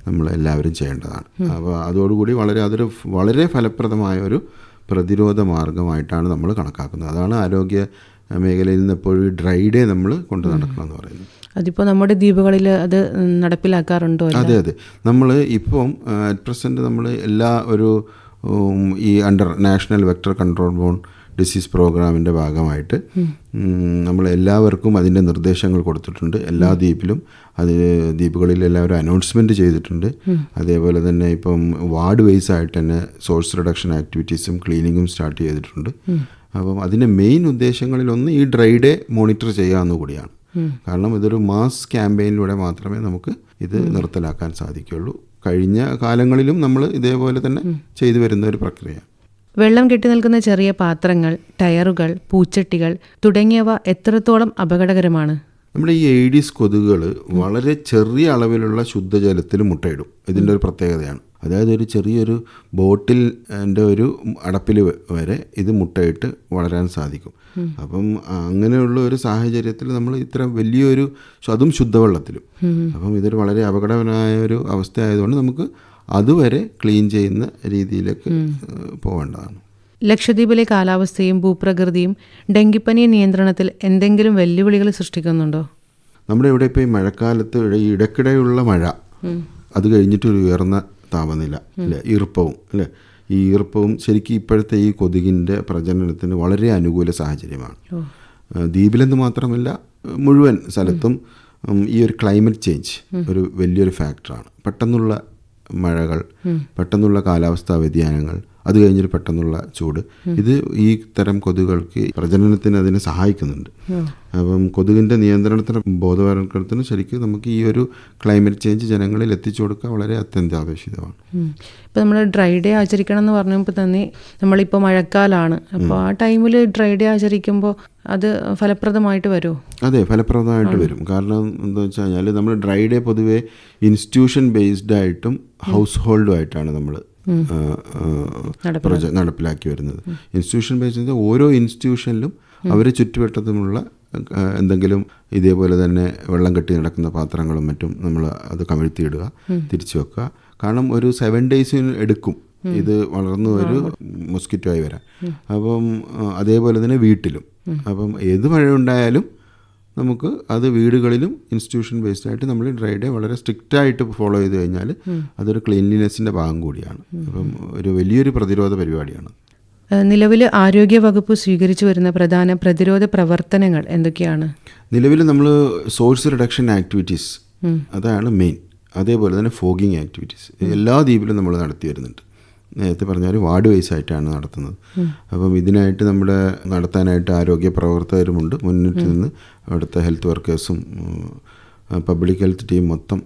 നമ്മൾ എല്ലാവരും ചെയ്യേണ്ടതാണ്. അപ്പോൾ അതോടുകൂടി അതൊരു വളരെ ഫലപ്രദമായ ഒരു പ്രതിരോധ മാർഗമായിട്ടാണ് നമ്മൾ കണക്കാക്കുന്നത്. അതാണ് ആരോഗ്യ മേഖലയിൽ നിന്ന് എപ്പോഴും ഡ്രൈ ഡേ നമ്മൾ കൊണ്ട് നടക്കണം എന്ന് പറയുന്നത്. അതിപ്പോൾ നമ്മുടെ ദ്വീപുകളിൽ അത് നടപ്പിലാക്കാറുണ്ടോ? അതെ. നമ്മൾ ഇപ്പം അറ്റ് പ്രസൻറ്റ് നമ്മൾ എല്ലാ ഈ under national vector control borne disease പ്രോഗ്രാമിൻ്റെ ഭാഗമായിട്ട് നമ്മൾ എല്ലാവർക്കും അതിൻ്റെ നിർദ്ദേശങ്ങൾ കൊടുത്തിട്ടുണ്ട്. എല്ലാ ദ്വീപിലും ദ്വീപുകളിൽ എല്ലാവരും അനൗൺസ്മെൻറ്റ് ചെയ്തിട്ടുണ്ട്. അതേപോലെ തന്നെ ഇപ്പം വാർഡ് വൈസ് ആയിട്ട് തന്നെ സോഴ്സ് റിഡക്ഷൻ ആക്ടിവിറ്റീസും ക്ലീനിങ്ങും സ്റ്റാർട്ട് ചെയ്തിട്ടുണ്ട്. അപ്പം അതിൻ്റെ മെയിൻ ഉദ്ദേശങ്ങളിലൊന്ന് ഈ ഡ്രൈ ഡേ മോണിറ്റർ ചെയ്യാവുന്ന കൂടിയാണ്. കാരണം ഇതൊരു മാസ് ക്യാമ്പയിനിലൂടെ മാത്രമേ നമുക്ക് ഇത് നിർത്തലാക്കാൻ സാധിക്കുകയുള്ളൂ. കഴിഞ്ഞ കാലങ്ങളിലും നമ്മൾ ഇതേപോലെ തന്നെ ചെയ്തു വരുന്ന ഒരു പ്രക്രിയ. വെള്ളം കെട്ടി നിൽക്കുന്ന ചെറിയ പാത്രങ്ങൾ, ടയറുകൾ, പൂച്ചട്ടികൾ തുടങ്ങിയവ എത്രത്തോളം അപകടകരമാണ്? നമ്മുടെ ഈ ഏഡീസ് കൊതുകുകൾ വളരെ ചെറിയ അളവിലുള്ള ശുദ്ധജലത്തിൽ മുട്ടയിടും. ഇതിൻ്റെ ഒരു പ്രത്യേകതയാണ്. അതായത് ഒരു ചെറിയൊരു ബോട്ടിലിൻ്റെ ഒരു അടപ്പിൽ വരെ ഇത് മുട്ടയിട്ട് വളരാൻ സാധിക്കും. അപ്പം അങ്ങനെയുള്ള ഒരു സാഹചര്യത്തിൽ നമ്മൾ ഇത്ര വലിയൊരു, അതും ശുദ്ധവെള്ളത്തിലും, അപ്പം ഇതൊരു വളരെ അപകടകരമായ ഒരു അവസ്ഥ ആയതുകൊണ്ട് നമുക്ക് അതുവരെ ക്ലീൻ ചെയ്യുന്ന രീതിയിലേക്ക് പോകേണ്ടതാണ്. ലക്ഷദ്വീപിലെ കാലാവസ്ഥയും ഭൂപ്രകൃതിയും ഡെങ്കിപ്പനി നിയന്ത്രണത്തിൽ എന്തെങ്കിലും വെല്ലുവിളികൾ സൃഷ്ടിക്കുന്നുണ്ടോ? നമ്മുടെ ഇവിടെ ഇപ്പോൾ ഈ മഴക്കാലത്ത് ഇടയ്ക്കിടെയുള്ള മഴ, അത് കഴിഞ്ഞിട്ടൊരു ഉയർന്ന താപനില അല്ലേ, ഈർപ്പവും അല്ലേ, ഈ ഈർപ്പവും ശരിക്കും ഇപ്പോഴത്തെ ഈ കൊതുകിൻ്റെ പ്രജനനത്തിന് വളരെ അനുകൂല സാഹചര്യമാണ്. ദ്വീപിലെന്ന് മാത്രമല്ല മുഴുവൻ സ്ഥലത്തും ഈ ഒരു ക്ലൈമറ്റ് ചേഞ്ച് ഒരു വലിയൊരു ഫാക്ടറാണ്. പെട്ടെന്നുള്ള മഴകൾ, പെട്ടെന്നുള്ള കാലാവസ്ഥാ വ്യതിയാനങ്ങൾ, അത് കഴിഞ്ഞൊരു പെട്ടെന്നുള്ള ചൂട്, ഇത് ഈ തരം കൊതുകുകൾക്ക് പ്രജനനത്തിന് അതിനെ സഹായിക്കുന്നുണ്ട്. അപ്പം കൊതുകിൻ്റെ നിയന്ത്രണത്തിന്, ബോധവൽക്കരണത്തിന് ശരിക്കും നമുക്ക് ഈ ഒരു ക്ലൈമറ്റ് ചേഞ്ച് ജനങ്ങളിൽ എത്തിച്ചു കൊടുക്കുക വളരെ അത്യന്താപേക്ഷിതമാണ്. ഇപ്പോൾ നമ്മൾ ഡ്രൈ ഡേ ആചരിക്കണം എന്ന് പറഞ്ഞപ്പോൾ തന്നെ നമ്മളിപ്പോൾ മഴക്കാലമാണ്, അപ്പോൾ ആ ടൈമിൽ ഡ്രൈ ഡേ ആചരിക്കുമ്പോൾ അത് ഫലപ്രദമായിട്ട് വരുമോ? അതെ, ഫലപ്രദമായിട്ട് വരും. കാരണം എന്താ വെച്ച് കഴിഞ്ഞാൽ നമ്മൾ ഡ്രൈ ഡേ പൊതുവെ ഇൻസ്റ്റിറ്റ്യൂഷൻ ബേസ്ഡ് ആയിട്ടും ഹൗസ് ഹോൾഡും ആയിട്ടാണ് നമ്മൾ നടപ്പിലാക്കി വരുന്നത്. ഇൻസ്റ്റിറ്റ്യൂഷൻ ബേസ്ഡ് ഓരോ ഇൻസ്റ്റിറ്റ്യൂഷനിലും അവരെ ചുറ്റുവട്ടത്തുമുള്ള എന്തെങ്കിലും ഇതേപോലെ തന്നെ വെള്ളം കെട്ടി നടക്കുന്ന പാത്രങ്ങളും മറ്റും നമ്മൾ അത് കമിഴ്ത്തിയിടുക, തിരിച്ചു വെക്കുക. കാരണം ഒരു 7 days എടുക്കും ഇത് വളർന്നു ഒരു മൊസ്കിറ്റോ ആയി വരാൻ. അപ്പം അതേപോലെ തന്നെ വീട്ടിലും, അപ്പം ഏത് മഴയുണ്ടായാലും നമുക്ക് അത് വീടുകളിലും ഇൻസ്റ്റിറ്റ്യൂഷൻ ബേസ്ഡ് ആയിട്ട് നമ്മൾ ഡ്രൈ ഡേ വളരെ സ്ട്രിക്റ്റായിട്ട് ഫോളോ ചെയ്ത് കഴിഞ്ഞാൽ അതൊരു ക്ലീൻലിനെസ്സിൻ്റെ ഭാഗം കൂടിയാണ്. അപ്പം ഒരു വലിയൊരു പ്രതിരോധ പരിപാടിയാണ്. നിലവിൽ ആരോഗ്യവകുപ്പ് സ്വീകരിച്ചു വരുന്ന പ്രധാന പ്രതിരോധ പ്രവർത്തനങ്ങൾ എന്തൊക്കെയാണ്? നിലവിൽ നമ്മൾ സോഴ്സ് റിഡക്ഷൻ ആക്ടിവിറ്റീസ് അതാണ് മെയിൻ. അതേപോലെ തന്നെ ഫോഗിങ് ആക്ടിവിറ്റീസ് എല്ലാ ദ്വീപിലും നമ്മൾ നടത്തി വരുന്നുണ്ട്. നേരത്തെ പറഞ്ഞാൽ വാർഡ് വൈസ് ആയിട്ടാണ് നടത്തുന്നത്. അപ്പം ഇതിനായിട്ട് നടത്താനായിട്ട് ആരോഗ്യ പ്രവർത്തകരുമുണ്ട്. മുന്നിട്ട് നിന്ന് അവിടുത്തെ ഹെൽത്ത് വർക്കേഴ്സും പബ്ലിക് ഹെൽത്ത് ടീം മൊത്തം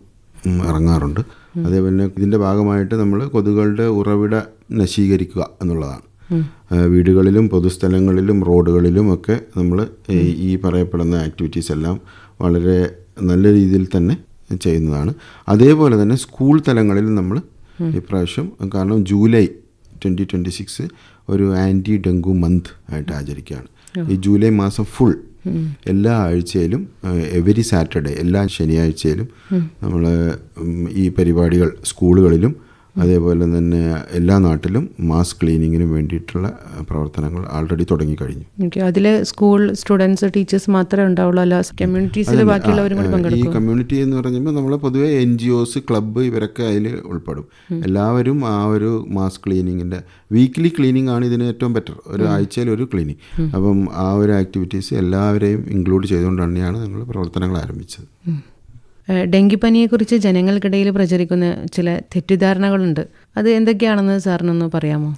ഇറങ്ങാറുണ്ട്. അതേപോലെ ഇതിൻ്റെ ഭാഗമായിട്ട് നമ്മൾ കൊതുകുകളുടെ ഉറവിട നശീകരിക്കുക എന്നുള്ളതാണ്. വീടുകളിലും പൊതുസ്ഥലങ്ങളിലും റോഡുകളിലും ഒക്കെ നമ്മൾ ഈ പറയപ്പെടുന്ന ആക്ടിവിറ്റീസ് എല്ലാം വളരെ നല്ല രീതിയിൽ തന്നെ ചെയ്യുന്നതാണ്. അതേപോലെ തന്നെ സ്കൂൾ തലങ്ങളിൽ നമ്മൾ ഇപ്രാവശ്യം, കാരണം ജൂലൈ 2026 ഒരു ആൻറ്റി ഡെങ്കു മന്ത് ആയിട്ട് ആചരിക്കുകയാണ്. ഈ ജൂലൈ മാസം ഫുൾ എല്ലാ ആഴ്ചയിലും എവരി സാറ്റർഡേ, എല്ലാ ശനിയാഴ്ചയിലും നമ്മൾ ഈ പരിപാടികൾ സ്കൂളുകളിലും അതേപോലെ തന്നെ എല്ലാ നാട്ടിലും മാസ് ക്ലീനിങ്ങിനും വേണ്ടിയിട്ടുള്ള പ്രവർത്തനങ്ങൾ ആൾറെഡി തുടങ്ങിക്കഴിഞ്ഞു. അതിൽ സ്കൂൾ സ്റ്റുഡൻസ് ടീച്ചേഴ്സ് മാത്രമേ ഉണ്ടാവുള്ളൂ, അല്ല കമ്മ്യൂണിറ്റീസിൽ ബാക്കിയുള്ളവരും കൂടി പങ്കെടുക്കും? ഈ കമ്മ്യൂണിറ്റി എന്ന് പറയുമ്പോൾ നമ്മൾ പൊതുവെ NGOs, ക്ലബ്ബ് ഇവരൊക്കെ അതിൽ ഉൾപ്പെടും. എല്ലാവരും ആ ഒരു മാസ് ക്ലീനിങ്ങിൻ്റെ വീക്ക്ലി ക്ലീനിങ് ആണ് ഇതിന് ഏറ്റവും ബെറ്റർ. ഒരു ആഴ്ചയിൽ ഒരു ക്ലീനിങ്. അപ്പം ആ ഒരു ആക്ടിവിറ്റീസ് എല്ലാവരെയും ഇൻക്ലൂഡ് ചെയ്തുകൊണ്ട് തന്നെയാണ് ഞങ്ങൾ പ്രവർത്തനങ്ങൾ ആരംഭിച്ചത്. ഡെങ്കിപ്പനിയെക്കുറിച്ച് ജനങ്ങൾക്കിടയിൽ പ്രചരിക്കുന്ന ചില തെറ്റിദ്ധാരണകളുണ്ട്. അത് എന്തൊക്കെയാണെന്ന് സാറിനൊന്ന് പറയാമോ?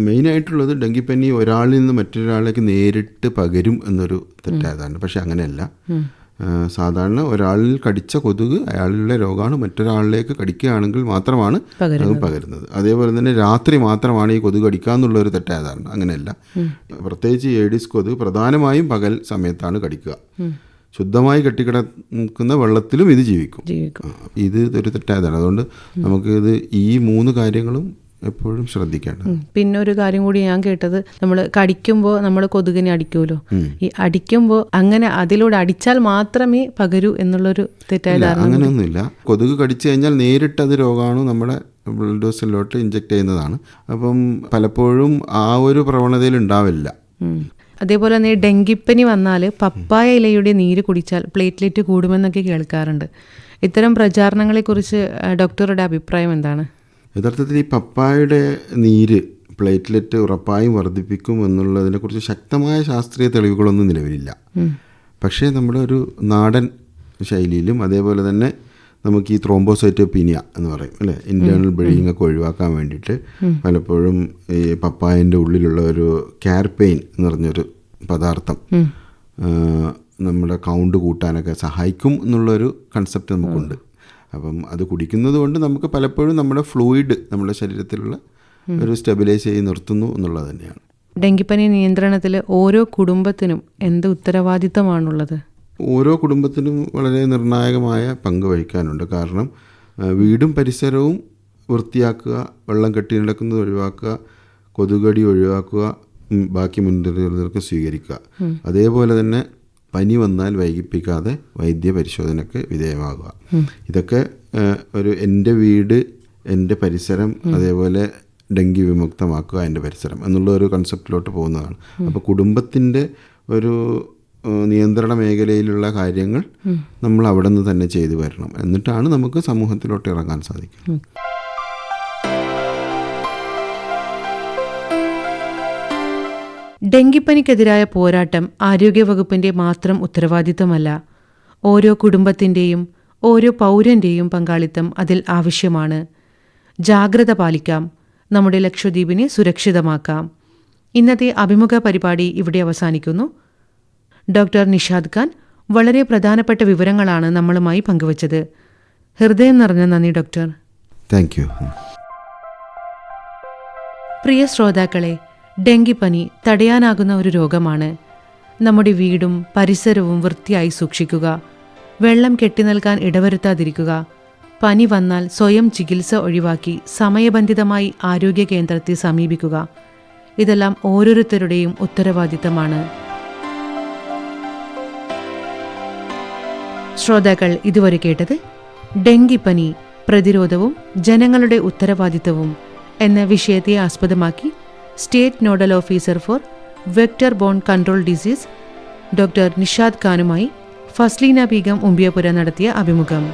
മെയിനായിട്ടുള്ളത് ഡെങ്കിപ്പനി ഒരാളിൽ നിന്ന് മറ്റൊരാളിലേക്ക് നേരിട്ട് പകരും എന്നൊരു തെറ്റായതാണ്. പക്ഷെ അങ്ങനെയല്ല. സാധാരണ ഒരാളിൽ കടിച്ച കൊതുക് അയാളിലുള്ള രോഗമാണ് മറ്റൊരാളിലേക്ക് കടിക്കുകയാണെങ്കിൽ മാത്രമാണ് അത് പകരുന്നത്. അതേപോലെ തന്നെ രാത്രി മാത്രമാണ് ഈ കൊതുക് കടിക്കുക എന്നുള്ളൊരു തെറ്റായതാണ്. അങ്ങനെയല്ല. പ്രത്യേകിച്ച് ഏഡിസ് കൊതുക് പ്രധാനമായും പകൽ സമയത്താണ് കടിക്കുക. ശുദ്ധമായി കെട്ടിക്കിടക്കുന്ന വെള്ളത്തിലും ഇത് ജീവിക്കും. ഇത് ഒരു തെറ്റായതാണ്. അതുകൊണ്ട് നമുക്ക് ഇത് ഈ 3 കാര്യങ്ങളും എപ്പോഴും ശ്രദ്ധിക്കേണ്ടത്. പിന്നെ ഒരു കാര്യം കൂടി ഞാൻ കേട്ടത്, നമ്മൾ കടിക്കുമ്പോൾ നമ്മൾ കൊതുകിനെ അടിക്കുമല്ലോ, ഈ അടിക്കുമ്പോൾ അങ്ങനെ അതിലൂടെ അടിച്ചാൽ മാത്രമേ പകരൂ എന്നുള്ളൊരു തെറ്റായ ധാരണ. അങ്ങനെയൊന്നുമില്ല. കൊതുക് കടിച്ചു കഴിഞ്ഞാൽ നേരിട്ട് അത് രോഗാണു നമ്മുടെ ബ്ലഡ് വെസലിലോട്ട് ഇഞ്ചെക്ട് ചെയ്യുന്നതാണ്. അപ്പം പലപ്പോഴും ആ ഒരു പ്രവണതയിൽ ഉണ്ടാവില്ല. അതേപോലെ തന്നെ ഡെങ്കിപ്പനി വന്നാൽ പപ്പായ ഇലയുടെ നീര് കുടിച്ചാൽ പ്ലേറ്റ്ലെറ്റ് കൂടുമെന്നൊക്കെ കേൾക്കാറുണ്ട്. ഇത്തരം പ്രചാരണങ്ങളെക്കുറിച്ച് ഡോക്ടറുടെ അഭിപ്രായം എന്താണ്? യഥാർത്ഥത്തിൽ ഈ പപ്പായയുടെ നീര് പ്ലേറ്റ്ലെറ്റ് ഉറപ്പായും വർദ്ധിപ്പിക്കും എന്നുള്ളതിനെക്കുറിച്ച് ശക്തമായ ശാസ്ത്രീയ തെളിവുകളൊന്നും നിലവിലില്ല. പക്ഷേ നമ്മുടെ ഒരു നാടൻ ശൈലിയിലും അതേപോലെ തന്നെ നമുക്ക് ഈ ത്രോംബോസൈറ്റോപീനിയ എന്ന് പറയും അല്ലേ, ഇൻറ്റേർണൽ ബ്ലീഡിംഗ് ഒക്കെ ഒഴിവാക്കാൻ വേണ്ടിയിട്ട് പലപ്പോഴും ഈ പപ്പായൻ്റെ ഉള്ളിലുള്ള ഒരു കാർപെയിൻ എന്ന് പറഞ്ഞൊരു പദാർത്ഥം നമ്മുടെ കൗണ്ട് കൂട്ടാനൊക്കെ സഹായിക്കും എന്നുള്ളൊരു കൺസെപ്റ്റ് നമുക്കുണ്ട്. അപ്പം അത് കുടിക്കുന്നത് കൊണ്ട് നമുക്ക് പലപ്പോഴും നമ്മുടെ ഫ്ലൂയിഡ് നമ്മുടെ ശരീരത്തിലുള്ള ഒരു സ്റ്റെബിലൈസ് ചെയ്ത് നിർത്തുന്നു എന്നുള്ളത് തന്നെയാണ്. ഡെങ്കിപ്പനി നിയന്ത്രണത്തിൽ ഓരോ കുടുംബത്തിനും എന്ത് ഉത്തരവാദിത്തമാണുള്ളത്? ഓരോ കുടുംബത്തിനും വളരെ നിർണായകമായ പങ്ക് വഹിക്കാനുണ്ട്. കാരണം വീടും പരിസരവും വൃത്തിയാക്കുക, വെള്ളം കെട്ടി നടക്കുന്നത് ഒഴിവാക്കുക, കൊതുകടി ഒഴിവാക്കുക, ബാക്കി മുൻകരുതലുകളൊക്കെ സ്വീകരിക്കുക. അതേപോലെ തന്നെ പനി വന്നാൽ വൈകിപ്പിക്കാതെ വൈദ്യ പരിശോധനയ്ക്ക് വിധേയമാകുക. ഇതൊക്കെ ഒരു എൻ്റെ വീട്, എൻ്റെ പരിസരം, അതേപോലെ ഡെങ്കി വിമുക്തമാക്കുക എൻ്റെ പരിസരം എന്നുള്ള ഒരു കൺസെപ്റ്റിലോട്ട് പോകുന്നതാണ്. അപ്പോൾ കുടുംബത്തിൻ്റെ ഒരു നിയന്ത്രണ മേഖലയിലുള്ള കാര്യങ്ങൾ നമ്മൾ അവിടെ നിന്ന് തന്നെ ചെയ്തു വരണം. എന്നിട്ടാണ് നമുക്ക് സമൂഹത്തിലോട്ട് ഇറങ്ങാൻ സാധിക്കും. ഡെങ്കിപ്പനിക്കെതിരായ പോരാട്ടം ആരോഗ്യവകുപ്പിൻ്റെ മാത്രം ഉത്തരവാദിത്തമല്ല. ഓരോ കുടുംബത്തിൻ്റെയും ഓരോ പൗരൻ്റെയും പങ്കാളിത്തം അതിൽ ആവശ്യമാണ്. ജാഗ്രത പാലിക്കാം, നമ്മുടെ ലക്ഷദ്വീപിനെ സുരക്ഷിതമാക്കാം. ഇന്നത്തെ അഭിമുഖ പരിപാടി ഇവിടെ അവസാനിക്കുന്നു. ഡോക്ടർ നിഷാദ് ഖാൻ വളരെ പ്രധാനപ്പെട്ട വിവരങ്ങളാണ് നമ്മളുമായി പങ്കുവച്ചത്. ഹൃദയം നിറഞ്ഞ നന്ദി ഡോക്ടർ. Thank you. പ്രിയ ശ്രോതാക്കളെ, ഡെങ്കിപ്പനി തടയാനാകുന്ന ഒരു രോഗമാണ്. നമ്മുടെ വീടും പരിസരവും വൃത്തിയായി സൂക്ഷിക്കുക. വെള്ളം കെട്ടിനിൽക്കാൻ ഇടവരുത്താതിരിക്കുക. പനി വന്നാൽ സ്വയം ചികിത്സ ഒഴിവാക്കി സമയബന്ധിതമായി ആരോഗ്യ കേന്ദ്രത്തെ സമീപിക്കുക. ഇതെല്ലാം ഓരോരുത്തരുടെയും ഉത്തരവാദിത്തമാണ്. ശ്രോതാക്കൾ ഇതുവരെ കേട്ടത് ഡെങ്കിപ്പനി പ്രതിരോധവും ജനങ്ങളുടെ ഉത്തരവാദിത്തവും എന്ന വിഷയത്തെ ആസ്പദമാക്കി state nodal officer for vector borne control disease doctor Nishad ഖാനുമായി ഫസ്ലീന ബീഗം ഉമ്പിയപുര നടത്തിയ അഭിമുഖം.